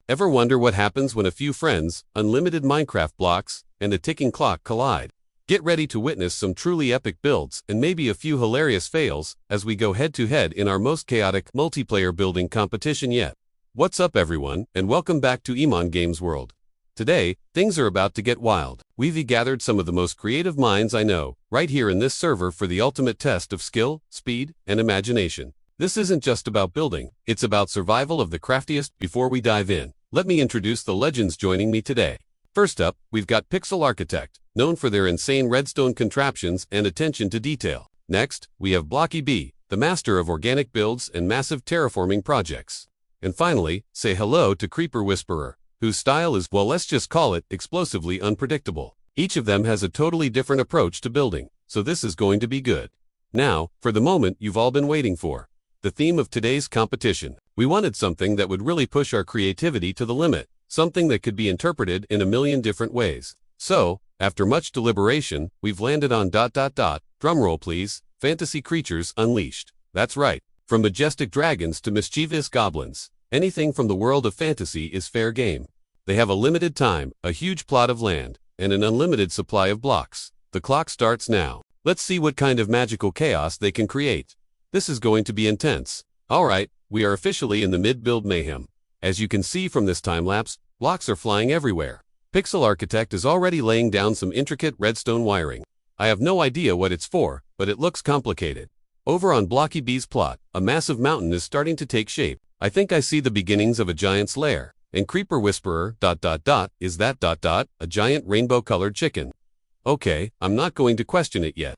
Ever wonder what happens when a few friends, unlimited Minecraft blocks, and a ticking clock collide? Get ready to witness some truly epic builds and maybe a few hilarious fails as we go head-to-head in our most chaotic multiplayer building competition yet. What's up everyone, and welcome back to Eman Games World. Today, things are about to get wild. We've gathered some of the most creative minds I know, right here in this server for the ultimate test of skill, speed, and imagination. This isn't just about building, it's about survival of the craftiest. Before we dive in, let me introduce the legends joining me today. First up, we've got Pixel Architect, known for their insane redstone contraptions and attention to detail. Next, we have Blocky B, the master of organic builds and massive terraforming projects. And finally, say hello to Creeper Whisperer, whose style is, well, let's just call it, explosively unpredictable. Each of them has a totally different approach to building, so this is going to be good. Now, for the moment you've all been waiting for. The theme of today's competition. We wanted something that would really push our creativity to the limit, something that could be interpreted in a million different ways. So, after much deliberation, we've landed on ... drumroll please, fantasy creatures unleashed. That's right, from majestic dragons to mischievous goblins. Anything from the world of fantasy is fair game. They have a limited time, a huge plot of land, and an unlimited supply of blocks. The clock starts now. Let's see what kind of magical chaos they can create. This is going to be intense. Alright, we are officially in the mid-build mayhem. As you can see from this time-lapse, blocks are flying everywhere. Pixel Architect is already laying down some intricate redstone wiring. I have no idea what it's for, but it looks complicated. Over on Blocky B's plot, a massive mountain is starting to take shape. I think I see the beginnings of a giant's lair. And Creeper Whisperer ... is that ... a giant rainbow-colored chicken? Okay, I'm not going to question it yet.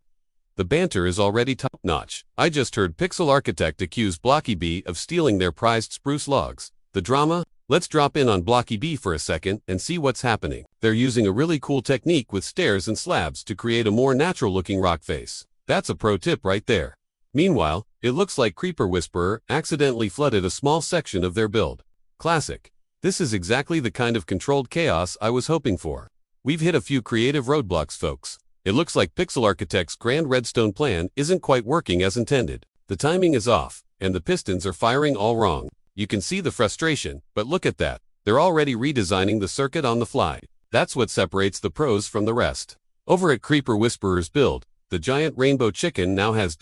The banter is already top-notch. I just heard Pixel Architect accuse Blocky B of stealing their prized spruce logs. The drama? Let's drop in on Blocky B for a second and see what's happening. They're using a really cool technique with stairs and slabs to create a more natural-looking rock face. That's a pro tip right there. Meanwhile, it looks like Creeper Whisperer accidentally flooded a small section of their build. Classic. This is exactly the kind of controlled chaos I was hoping for. We've hit a few creative roadblocks, folks. It looks like Pixel Architect's grand redstone plan isn't quite working as intended. The timing is off, and the pistons are firing all wrong. You can see the frustration, but look at that. They're already redesigning the circuit on the fly. That's what separates the pros from the rest. Over at Creeper Whisperer's build, the giant rainbow chicken now has ...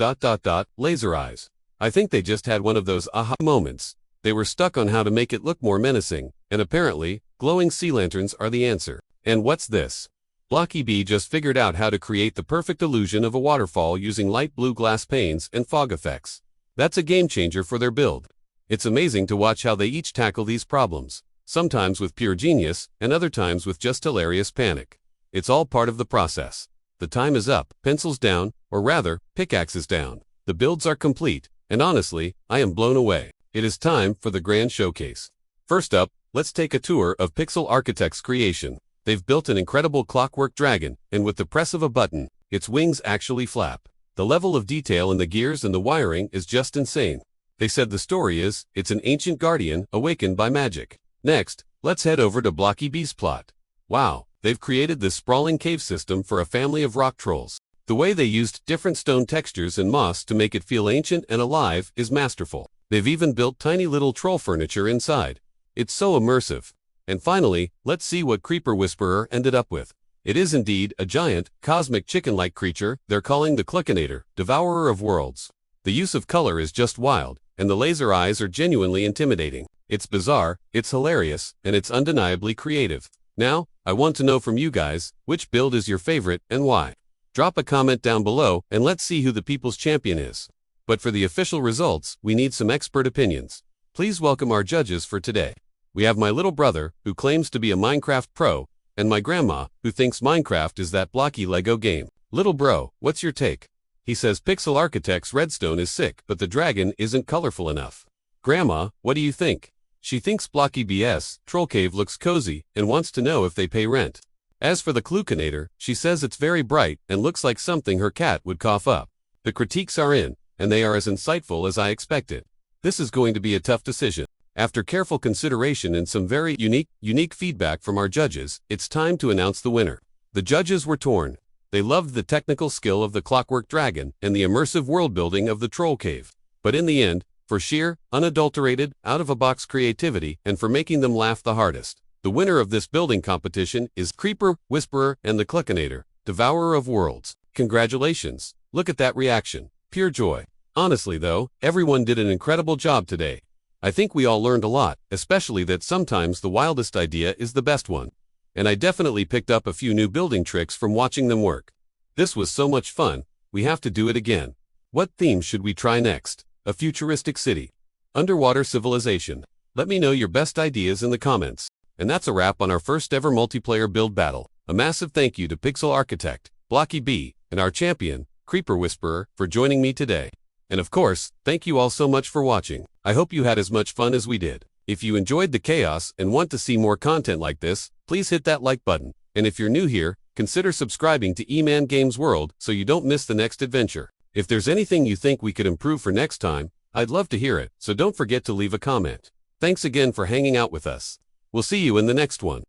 laser eyes. I think they just had one of those aha moments. They were stuck on how to make it look more menacing, and apparently, glowing sea lanterns are the answer. And what's this? Blocky B just figured out how to create the perfect illusion of a waterfall using light blue glass panes and fog effects. That's a game changer for their build. It's amazing to watch how they each tackle these problems, sometimes with pure genius, and other times with just hilarious panic. It's all part of the process. The time is up, pencils down, or rather, pickaxes down. The builds are complete, and honestly, I am blown away. It is time for the grand showcase. First up, let's take a tour of Pixel Architect's creation. They've built an incredible clockwork dragon, and with the press of a button, its wings actually flap. The level of detail in the gears and the wiring is just insane. They said the story is, it's an ancient guardian awakened by magic. Next, let's head over to Blocky B's plot. Wow, they've created this sprawling cave system for a family of rock trolls. The way they used different stone textures and moss to make it feel ancient and alive is masterful. They've even built tiny little troll furniture inside. It's so immersive. And finally, let's see what Creeper Whisperer ended up with. It is indeed a giant, cosmic chicken-like creature they're calling the Cluckinator, Devourer of Worlds. The use of color is just wild, and the laser eyes are genuinely intimidating. It's bizarre, it's hilarious, and it's undeniably creative. Now, I want to know from you guys, which build is your favorite and why? Drop a comment down below and let's see who the people's champion is. But for the official results, we need some expert opinions. Please welcome our judges for today. We have my little brother, who claims to be a Minecraft pro, and my grandma, who thinks Minecraft is that blocky Lego game. Little bro, what's your take? He says Pixel Architect's redstone is sick, but the dragon isn't colorful enough. Grandma, what do you think? She thinks Blocky BS Troll Cave looks cozy and wants to know if they pay rent. As for the Cluckinator, she says it's very bright and looks like something her cat would cough up. The critiques are in, and they are as insightful as I expected. This is going to be a tough decision. After careful consideration and some very unique feedback from our judges, it's time to announce the winner. The judges were torn. They loved the technical skill of the clockwork dragon and the immersive world building of the troll cave. But in the end, for sheer, unadulterated, out-of-a-box creativity and for making them laugh the hardest. The winner of this building competition is Creeper, Whisperer, and the Cluckinator, Devourer of Worlds. Congratulations! Look at that reaction. Pure joy. Honestly though, everyone did an incredible job today. I think we all learned a lot, especially that sometimes the wildest idea is the best one. And I definitely picked up a few new building tricks from watching them work. This was so much fun, we have to do it again. What theme should we try next? A futuristic city. Underwater civilization. Let me know your best ideas in the comments. And that's a wrap on our first ever multiplayer build battle. A massive thank you to Pixel Architect, Blocky B, and our champion, Creeper Whisperer, for joining me today. And of course, thank you all so much for watching. I hope you had as much fun as we did. If you enjoyed the chaos and want to see more content like this, please hit that like button. And if you're new here, consider subscribing to Eman Games World so you don't miss the next adventure. If there's anything you think we could improve for next time, I'd love to hear it, so don't forget to leave a comment. Thanks again for hanging out with us. We'll see you in the next one.